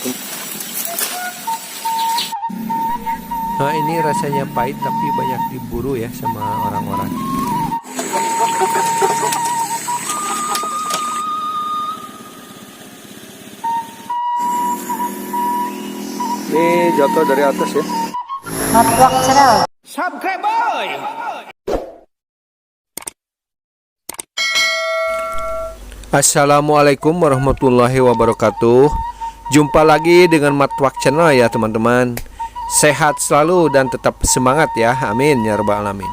Nah, ini rasanya pahit tapi banyak diburu ya sama orang-orang. Ini jatuh dari atas ya. Matwak Channel. Subscribe boy. Assalamualaikum warahmatullahi wabarakatuh. Jumpa lagi dengan Matwak Channel ya teman-teman. Sehat selalu dan tetap semangat ya. Amin ya rabbal alamin.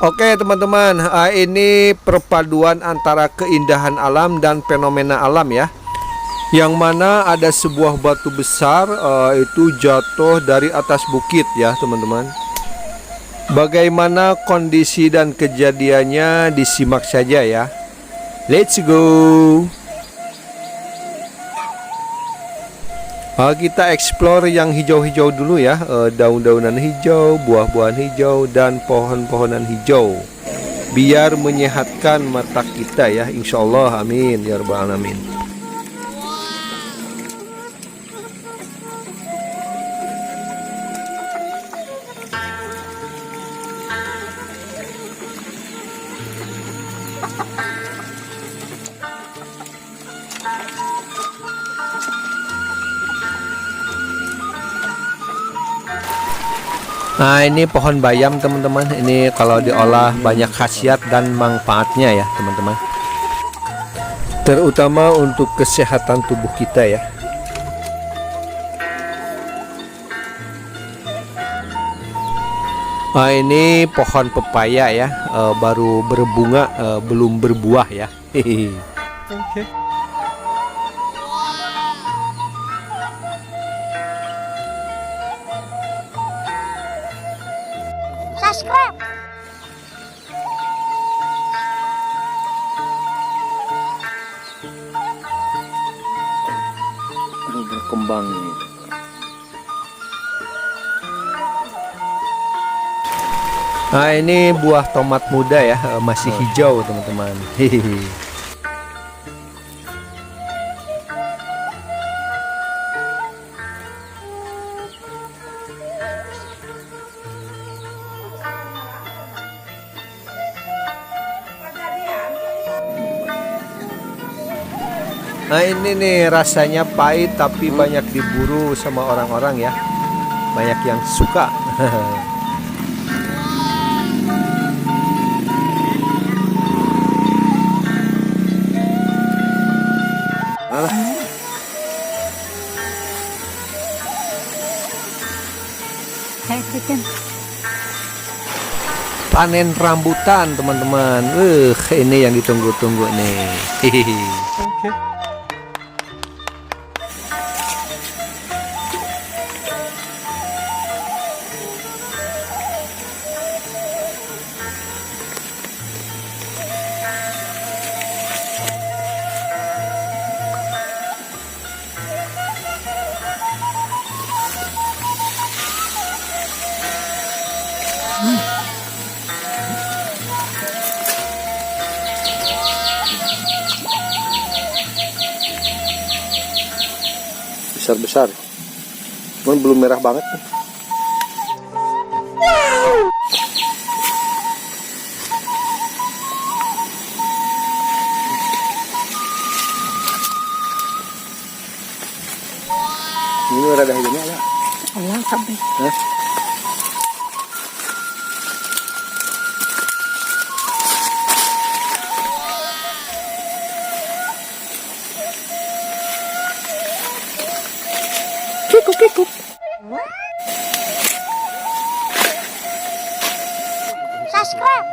Oke teman-teman, ini perpaduan antara keindahan alam dan fenomena alam ya. Yang mana ada sebuah batu besar itu jatuh dari atas bukit ya teman-teman. Bagaimana kondisi dan kejadiannya disimak saja ya. Let's go. Kita explore yang hijau-hijau dulu ya. Daun-daunan hijau, buah-buahan hijau, dan pohon-pohonan hijau. Biar menyehatkan mata kita ya. Insya Allah amin ya rabbal alamin. Nah, ini pohon bayam teman-teman. Ini kalau diolah banyak khasiat dan manfaatnya ya teman-teman. Terutama untuk kesehatan tubuh kita ya. Nah, ini pohon pepaya ya, baru berbunga, belum berbuah ya. Oke. Subscribe. Berkembang nih. Nah, ini buah tomat muda ya, masih hijau teman-teman. Nah, ini nih rasanya pahit tapi banyak diburu sama orang-orang ya. Banyak yang suka. Panen rambutan teman-teman. Ini yang ditunggu-tunggu nih. Oke. Besar-besar, cuman belum merah banget. Ini rada hijaunya ya. Allah sampai. Kikuk. Subscribe.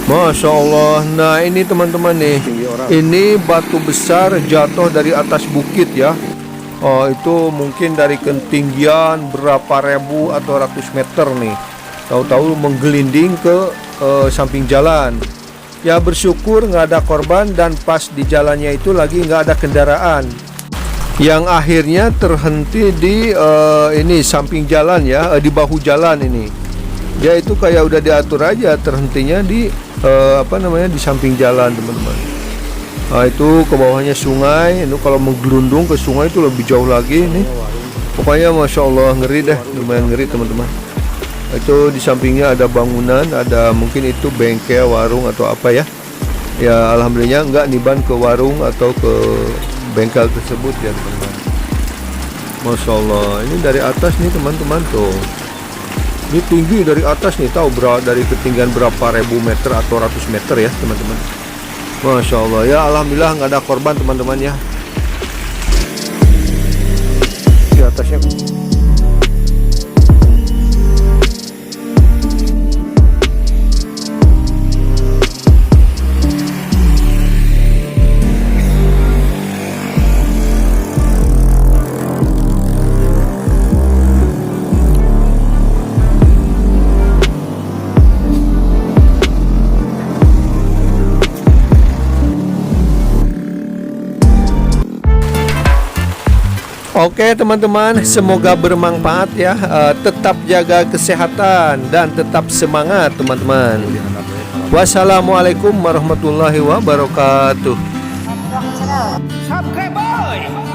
Masya Allah. Nah ini teman-teman nih, ini batu besar jatuh dari atas bukit ya. Oh, itu mungkin dari ketinggian berapa ribu atau ratus meter nih. Tahu-tahu menggelinding ke samping jalan. Ya bersyukur nggak ada korban dan pas di jalannya itu lagi nggak ada kendaraan. Yang akhirnya terhenti di ini samping jalan ya, di bahu jalan ini. Dia itu kayak udah diatur aja terhentinya di di samping jalan teman-teman. Nah, itu ke bawahnya sungai. Itu kalau menggelundung ke sungai itu lebih jauh lagi nih. Pokoknya masya Allah ngeri deh, lumayan ngeri teman-teman. Itu di sampingnya ada bangunan, ada mungkin itu bengkel, warung atau apa ya. Ya alhamdulillah nggak niban ke warung atau ke bengkel tersebut ya teman-teman. Masya Allah, ini dari atas nih teman-teman tuh. Ini tinggi dari atas nih, tahu dari ketinggian berapa ribu meter atau ratus meter ya teman-teman. Masya Allah ya, alhamdulillah nggak ada korban teman-teman ya. Di atasnya. Oke teman-teman, semoga bermanfaat ya. Tetap jaga kesehatan dan tetap semangat teman-teman. Wassalamualaikum warahmatullahi wabarakatuh. Subscribe boy.